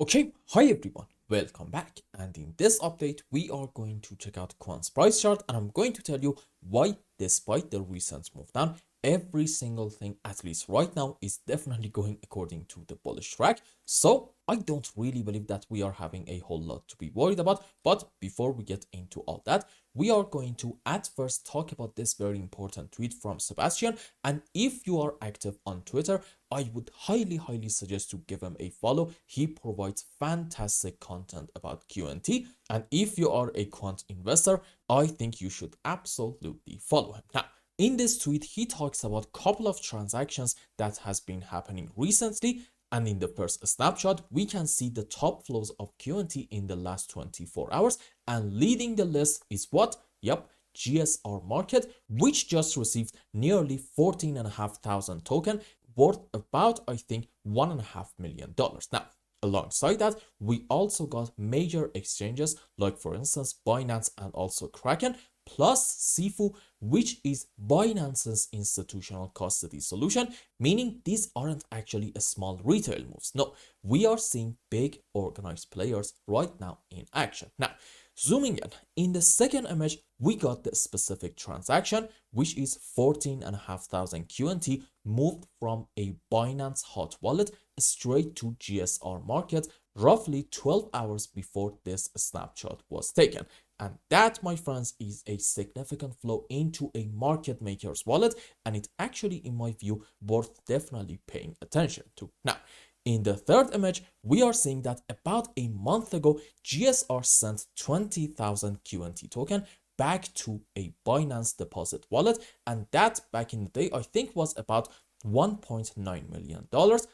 Okay, hi everyone, welcome back. And in this update, we are going to check out Quant's price chart, and I'm going to tell you why, despite the recent move down, every single thing, at least right now, is definitely going according to the bullish track. So I don't really believe that we are having a whole lot to be worried about. But before we get into all that, we are going to at first talk about this very important tweet from Sebastian. And if you are active on Twitter, I would highly suggest to give him a follow. He provides fantastic content about QNT. And if you are a quant investor, I think you should absolutely follow him. Now, in this tweet, he talks about a couple of transactions that has been happening recently. And in the first snapshot, we can see the top flows of QNT in the last 24 hours. And leading the list is what? Yep, GSR Market, which just received nearly 14,500 tokens worth about, I think, $1.5 million. Now, alongside that, we also got major exchanges like, for instance, Binance and also Kraken, plus Ceffu, which is Binance's institutional custody solution, meaning these aren't actually a small retail moves. No, we are seeing big organized players right now in action. Now, zooming in the second image, we got the specific transaction, which is 14,500 QNT moved from a Binance hot wallet straight to GSR Market roughly 12 hours before this snapshot was taken. And that, my friends, is a significant flow into a market maker's wallet, and it actually, in my view, worth definitely paying attention to. Now, in the third image, we are seeing that about a month ago, GSR sent 20,000 QNT token back to a Binance deposit wallet, and that back in the day, I think, was about $1.9 million.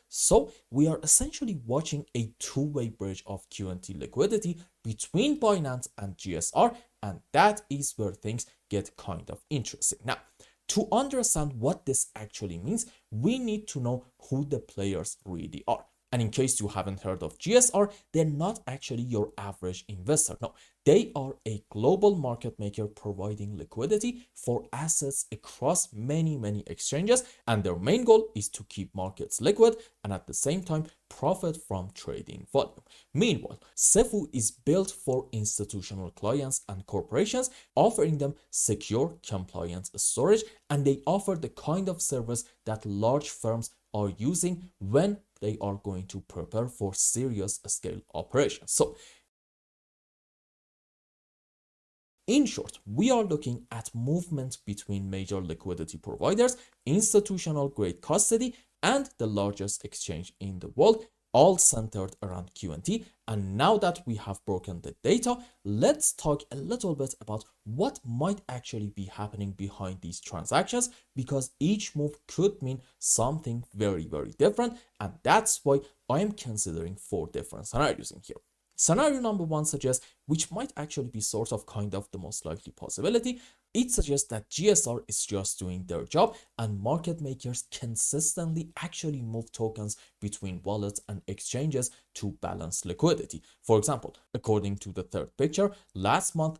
So we are essentially watching a two-way bridge of QNT liquidity between Binance and GSR, and that is where things get kind of interesting. Now, to understand what this actually means, we need to know who the players really are. And in case you haven't heard of GSR, they're not actually your average investor. No, they are a global market maker providing liquidity for assets across many exchanges. And their main goal is to keep markets liquid and at the same time profit from trading volume. Meanwhile, Ceffu is built for institutional clients and corporations, offering them secure compliance storage, and they offer the kind of service that large firms are using when they are going to prepare for serious scale operations. So in short, we are looking at movement between major liquidity providers, institutional grade custody, and the largest exchange in the world, all centered around QNT. And now that we have broken the data, let's talk a little bit about what might actually be happening behind these transactions, because each move could mean something very different. And that's why I am considering 4 different scenarios in here. Scenario number 1 suggests, which might actually be sort of kind of the most likely possibility, it suggests that GSR is just doing their job and market makers consistently actually move tokens between wallets and exchanges to balance liquidity. For example, according to the third picture, last month,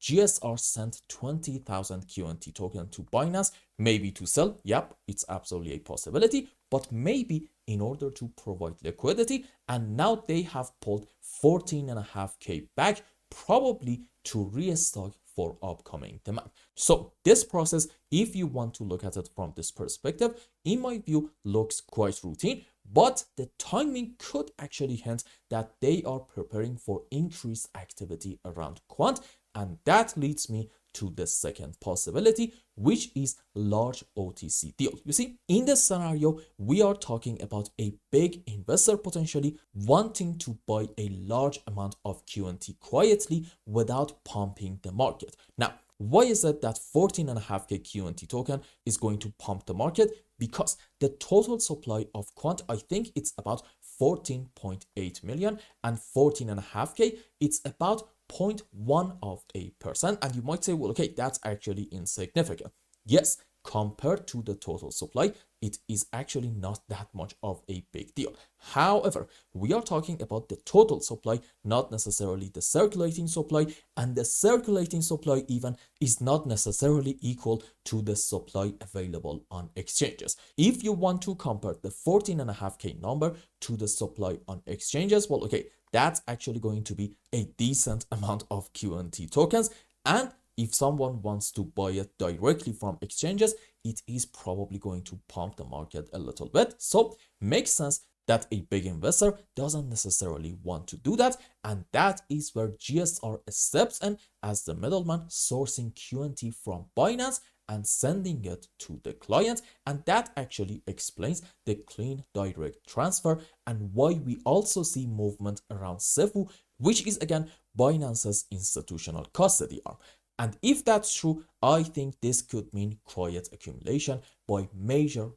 GSR sent 20,000 QNT token to Binance, maybe to sell. Yep, it's absolutely a possibility, but maybe in order to provide liquidity. And now they have pulled 14.5K back, probably to restock for upcoming demand. So this process, if you want to look at it from this perspective, in my view, looks quite routine, but the timing could actually hint that they are preparing for increased activity around quant. And that leads me to the second possibility, which is large OTC deal. You see, in this scenario, we are talking about a big investor potentially wanting to buy a large amount of QNT quietly without pumping the market. Now, why is it that 14.5K QNT token is going to pump the market? Because the total supply of quant, I think it's about 14.8 million, and 14.5K, it's about 0.1%. And you might say, well, okay, that's actually insignificant. Yes, compared to the total supply, it is actually not that much of a big deal. However, we are talking about the total supply, not necessarily the circulating supply, and the circulating supply even is not necessarily equal to the supply available on exchanges. If you want to compare the 14.5K number to the supply on exchanges, well, okay, that's actually going to be a decent amount of QNT tokens. And if someone wants to buy it directly from exchanges, it is probably going to pump the market a little bit. So makes sense that a big investor doesn't necessarily want to do that. And that is where GSR steps in as the middleman, sourcing QNT from Binance and sending it to the client. And that actually explains the clean direct transfer and why we also see movement around Ceffu, which is again Binance's institutional custody arm. And if that's true, I think this could mean quiet accumulation by major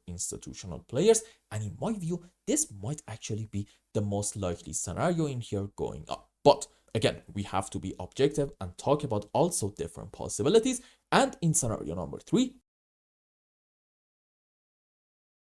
institutional players. And in my view, this might actually be the most likely scenario in here going up. But again, we have to be objective and talk about also different possibilities. And in scenario number 3,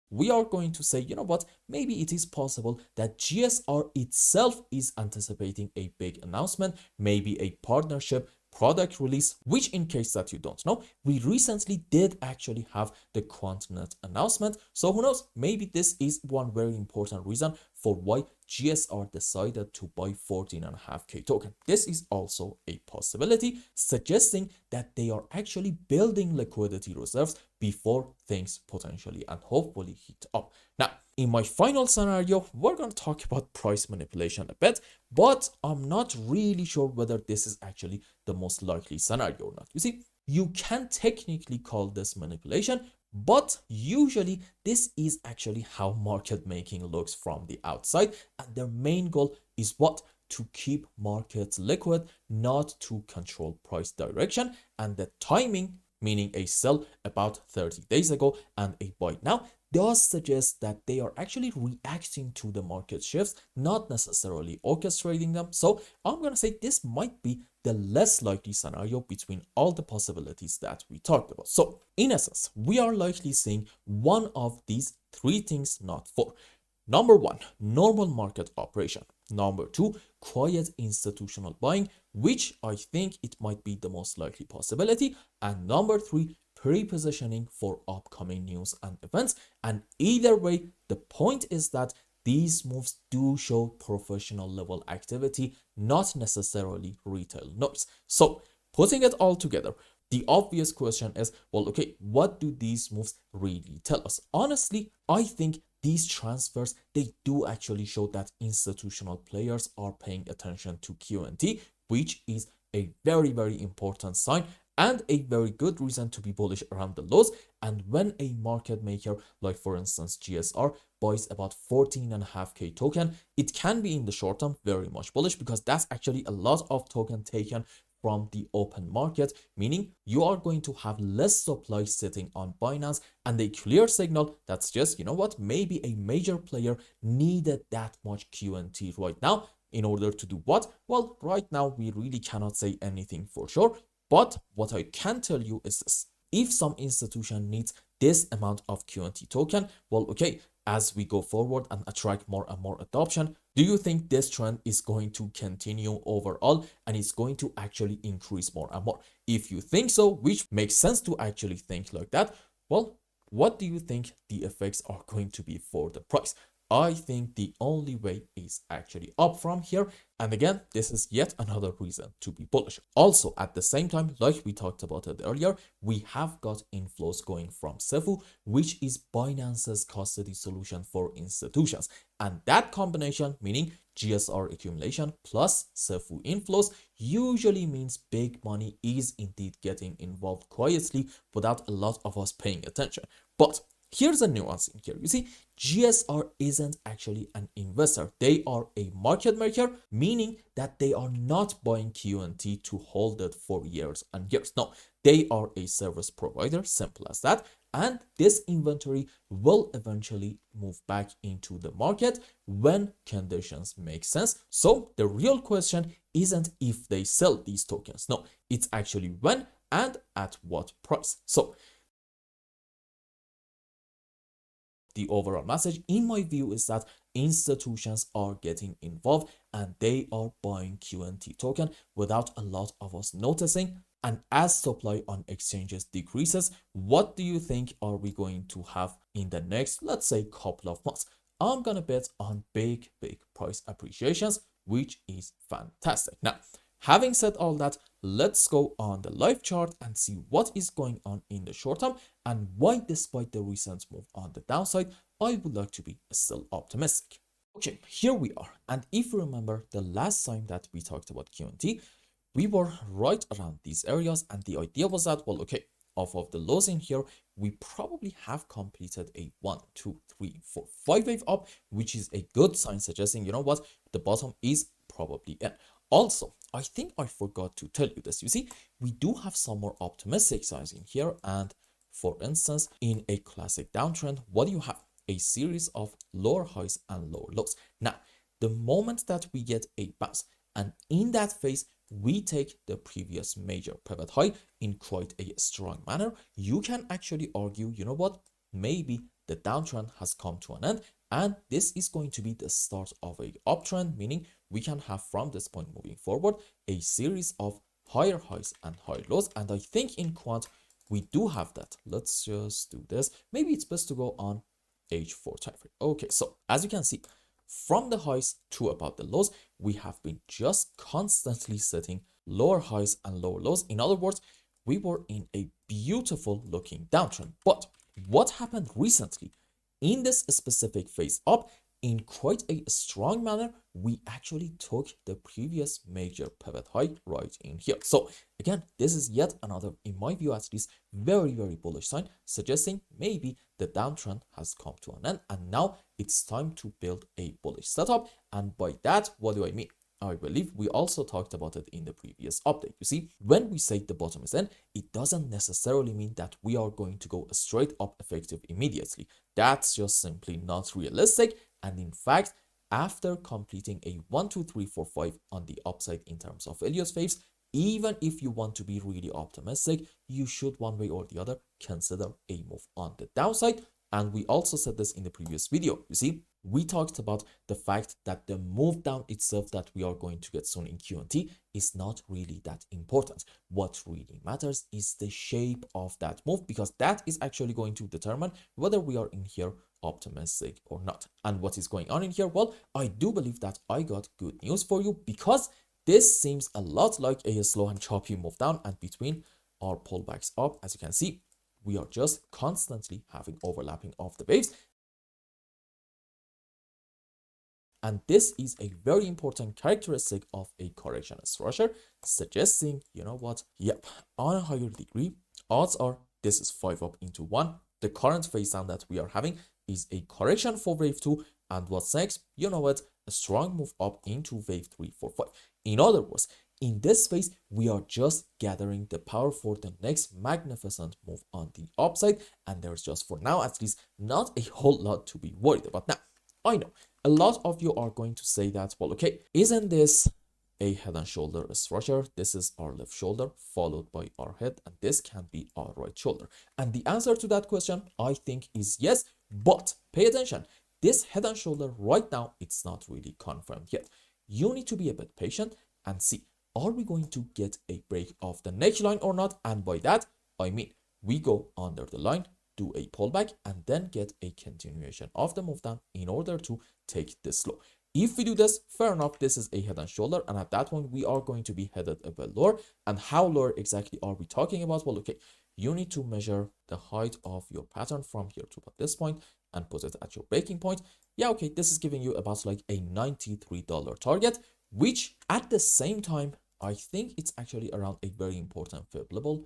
we are going to say, you know what, maybe it is possible that GSR itself is anticipating a big announcement, maybe a partnership, product release, which in case that you don't know, we recently did actually have the QuantNet announcement. So who knows, maybe this is one very important reason for why GSR decided to buy 14.5K token. This is also a possibility, suggesting that they are actually building liquidity reserves before things potentially and hopefully heat up. Now, in my final scenario, we're going to talk about price manipulation a bit, but I'm not really sure whether this is actually the most likely scenario or not. You see, you can technically call this manipulation, but usually this is actually how market making looks from the outside, and their main goal is what? To keep markets liquid, not to control price direction. And the timing, meaning a sell about 30 days ago and a buy now, does suggest that they are actually reacting to the market shifts, not necessarily orchestrating them. So I'm going to say this might be the less likely scenario between all the possibilities that we talked about. So in essence, we are likely seeing one of these 3 things, not 4. Number 1, normal market operation. Number 2, quiet institutional buying, which I think it might be the most likely possibility. And number 3, pre-positioning for upcoming news and events. And either way, the point is that these moves do show professional level activity, not necessarily retail noise. So putting it all together, the obvious question is, well, okay, what do these moves really tell us? Honestly, I think these transfers, they do actually show that institutional players are paying attention to QNT, which is a very important sign and a very good reason to be bullish around the lows. And when a market maker, like for instance GSR, buys about 14.5K token, it can be in the short term very much bullish, because that's actually a lot of token taken from the open market, meaning you are going to have less supply sitting on Binance, and a clear signal that's just, you know what, maybe a major player needed that much QNT right now in order to do what? Well, right now we really cannot say anything for sure, but what I can tell you is this: if some institution needs this amount of QNT token, well, okay, as we go forward and attract more and more adoption, do you think this trend is going to continue overall and it's going to actually increase more and more? If you think so, which makes sense to actually think like that, well, what do you think the effects are going to be for the price? I think the only way is actually up from here. And again, this is yet another reason to be bullish. Also, at the same time, like we talked about it earlier, we have got inflows going from Ceffu, which is Binance's custody solution for institutions. And that combination, meaning GSR accumulation plus Ceffu inflows, usually means big money is indeed getting involved quietly without a lot of us paying attention. But here's a nuance in here. You see, GSR isn't actually an investor. They are a market maker, meaning that they are not buying QNT to hold it for years and years. No, they are a service provider, simple as that. And this inventory will eventually move back into the market when conditions make sense. So the real question isn't if they sell these tokens. No, it's actually when and at what price. So the overall message in my view is that institutions are getting involved and they are buying QNT token without a lot of us noticing. And as supply on exchanges decreases, what do you think are we going to have in the next, let's say, couple of months? I'm gonna bet on big price appreciations, which is fantastic. Now, having said all that, let's go on the live chart and see what is going on in the short term and why, despite the recent move on the downside, I would like to be still optimistic. Okay, here we are. And if you remember the last time that we talked about QNT, we were right around these areas, and the idea was that, well, okay, off of the lows in here, we probably have completed a 1, 2, 3, 4, 5 wave up, which is a good sign suggesting, you know what, the bottom is probably in. Also, I think I forgot to tell you this. You see, we do have some more optimistic signs in here, and for instance, in a classic downtrend, what do you have? A series of lower highs and lower lows. Now, the moment that we get a bounce, and in that phase, we take the previous major pivot high in quite a strong manner, you can actually argue, you know what, maybe the downtrend has come to an end, and this is going to be the start of a uptrend, meaning we can have from this point moving forward a series of higher highs and higher lows. And I think in quant we do have that. Let's just do this. Maybe it's best to go on H4 time frame. Okay, so as you can see, from the highs to about the lows, we have been just constantly setting lower highs and lower lows. In other words, we were in a beautiful looking downtrend. But what happened recently in this specific phase up, in quite a strong manner, we actually took the previous major pivot high right in here. So again, this is yet another, in my view at least, very bullish sign, suggesting maybe the downtrend has come to an end and now it's time to build a bullish setup. And by that, what do I mean? I believe we also talked about it in the previous update. You see, when we say the bottom is in, it doesn't necessarily mean that we are going to go straight up effective immediately. That's just simply not realistic. And in fact, after completing a 1, 2, 3, 4, 5 on the upside in terms of Elliott waves, even if you want to be really optimistic, you should one way or the other consider a move on the downside. And we also said this in the previous video. You see, we talked about the fact that the move down itself that we are going to get soon in QNT is not really that important. What really matters is the shape of that move, because that is actually going to determine whether we are in here optimistic or not. And what is going on in here? Well, I do believe that I got good news for you, because this seems a lot like a slow and choppy move down, and between our pullbacks up, as you can see, we are just constantly having overlapping of the waves. And this is a very important characteristic of a correction structure, suggesting, you know what, yep, on a higher degree, odds are this is 5 up into 1. The current phase down that we are having is a correction for wave 2. And what's next? You know what, a strong move up into wave 3, 4, 5. In other words, in this phase, we are just gathering the power for the next magnificent move on the upside. And there's just, for now at least, not a whole lot to be worried about. Now, I know a lot of you are going to say that, well, okay, isn't this a head and shoulder structure? This is our left shoulder followed by our head, and this can be our right shoulder. And the answer to that question, I think, is yes. But pay attention, this head and shoulder right now, it's not really confirmed yet. You need to be a bit patient and see, are we going to get a break of the neckline or not? And by that, I mean, we go under the line, do a pullback, and then get a continuation of the move down in order to take this low. If we do this, fair enough, this is a head and shoulder, and at that point we are going to be headed a bit lower. And how lower exactly are we talking about? Well, okay, you need to measure the height of your pattern from here to about this point and put it at your breaking point. Yeah, okay, this is giving you about like a $93 target, which at the same time, I think it's actually around a very important fib level.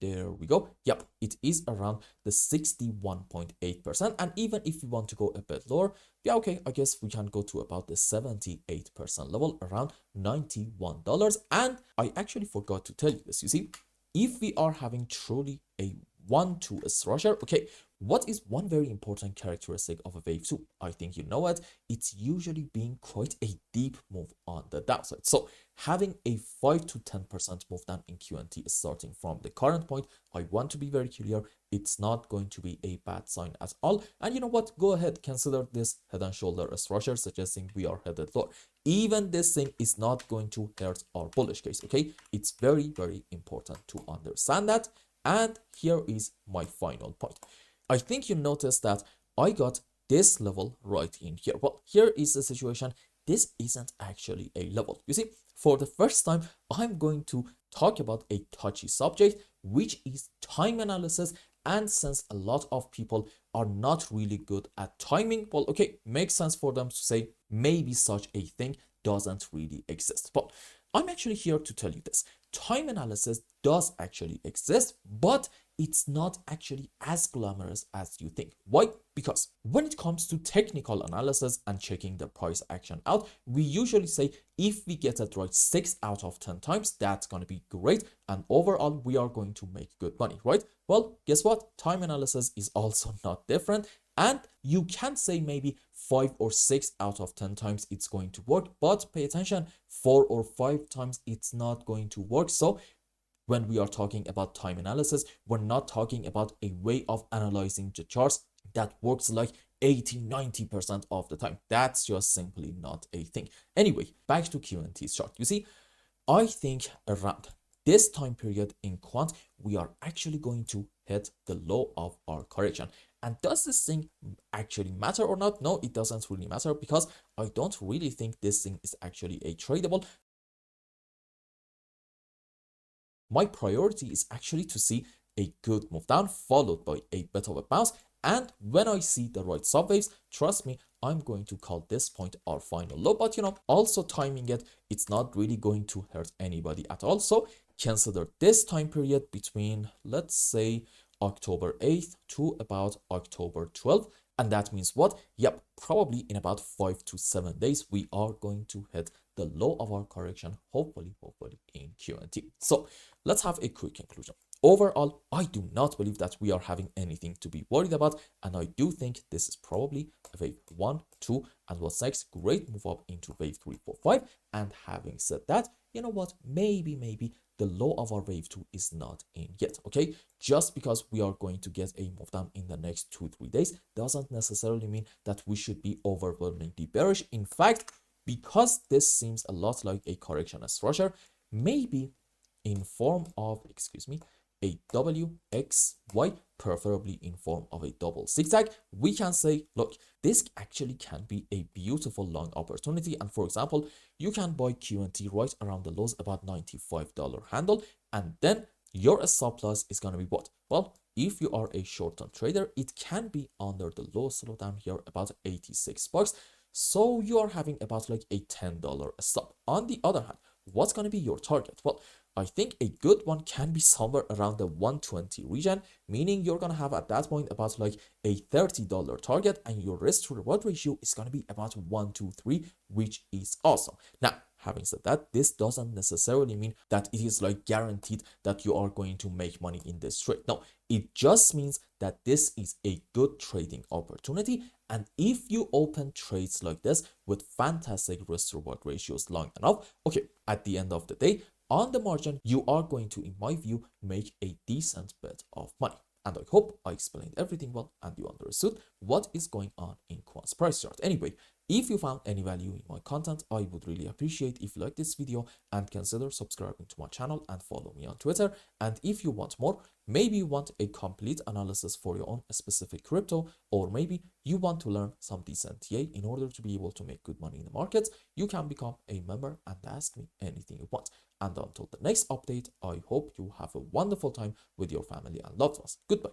There we go. Yep, it is around the 61.8%. And even if we want to go a bit lower, yeah, okay, I guess we can go to about the 78% level, around $91. And I actually forgot to tell you this. You see, if we are having truly a 1-2 structure, okay, What is one very important characteristic of a wave 2? I think you know it. It's usually being quite a deep move on the downside. So having a 5 to 10% move down in QNT starting from the current point, I want to be very clear, it's not going to be a bad sign at all. And you know what? Go ahead, consider this head and shoulder structure, suggesting we are headed lower. Even this thing is not going to hurt our bullish case, okay? It's very, very important to understand that. And here is my final point. I think you noticed that I got this level right in here. Well, here is the situation. This isn't actually a level. You see, for the first time, I'm going to talk about a touchy subject, which is time analysis. And since a lot of people are not really good at timing, well, okay, makes sense for them to say maybe such a thing doesn't really exist. But I'm actually here to tell you this. Time analysis does actually exist, but it's not actually as glamorous as you think. Why? Because when it comes to technical analysis and checking the price action out, we usually say if we get it right 6 out of 10 times, that's going to be great. And overall, we are going to make good money, right? Well, guess what? Time analysis is also not different. And you can say maybe 5 or 6 out of 10 times it's going to work, but pay attention, 4 or 5 times it's not going to work. So when we are talking about time analysis, we're not talking about a way of analyzing the charts that works like 80-90% of the time. That's just simply not a thing. Anyway, back to QNT's chart. You see, I think around this time period in quant, we are actually going to hit the low of our correction. And does this thing actually matter or not? No, it doesn't really matter, because I don't really think this thing is actually a tradable. My priority is actually to see a good move down followed by a bit of a bounce. And when I see the right subwaves, trust me, I'm going to call this point our final low. But you know, also timing it, it's not really going to hurt anybody at all. So consider this time period between, let's say, October 8th to about October 12th. And that means what? Yep, probably in about 5 to 7 days, we are going to hit the low of our correction, hopefully in QNT. So let's have a quick conclusion. Overall, I do not believe that we are having anything to be worried about, and I do think this is probably a wave 1, 2, and what's next, great move up into wave 3, 4, 5. And having said that, you know what, maybe the low of our wave 2 is not in yet, okay? Just because we are going to get a move down in the next 2-3 days doesn't necessarily mean that we should be overwhelmingly bearish. In fact, because this seems a lot like a correction structure, maybe in form of, a WXY, preferably in form of a double zigzag, we can say, look, this actually can be a beautiful long opportunity. And for example, you can buy QNT right around the lows, about $95 handle, and then your stop loss is going to be what? Well, if you are a short-term trader, it can be under the low slowdown here, about 86 bucks. So you are having about like a $10 stop. On the other hand, what's going to be your target? Well, I think a good one can be somewhere around the 120 region, meaning you're going to have at that point about like a $30 target, and your risk to reward ratio is going to be about 1 to 3, which is awesome. Now, having said that, this doesn't necessarily mean that it is like guaranteed that you are going to make money in this trade. No, it just means that this is a good trading opportunity. And if you open trades like this with fantastic risk to reward ratios long enough, okay, at the end of the day, on the margin, you are going to, in my view, make a decent bit of money. And I hope I explained everything well and you understood what is going on in Quant's price chart. Anyway, if you found any value in my content, I would really appreciate if you like this video and consider subscribing to my channel and follow me on Twitter. And if you want more, maybe you want a complete analysis for your own specific crypto, or maybe you want to learn some decent TA in order to be able to make good money in the markets, you can become a member and ask me anything you want. And until the next update, I hope you have a wonderful time with your family and loved ones. Goodbye.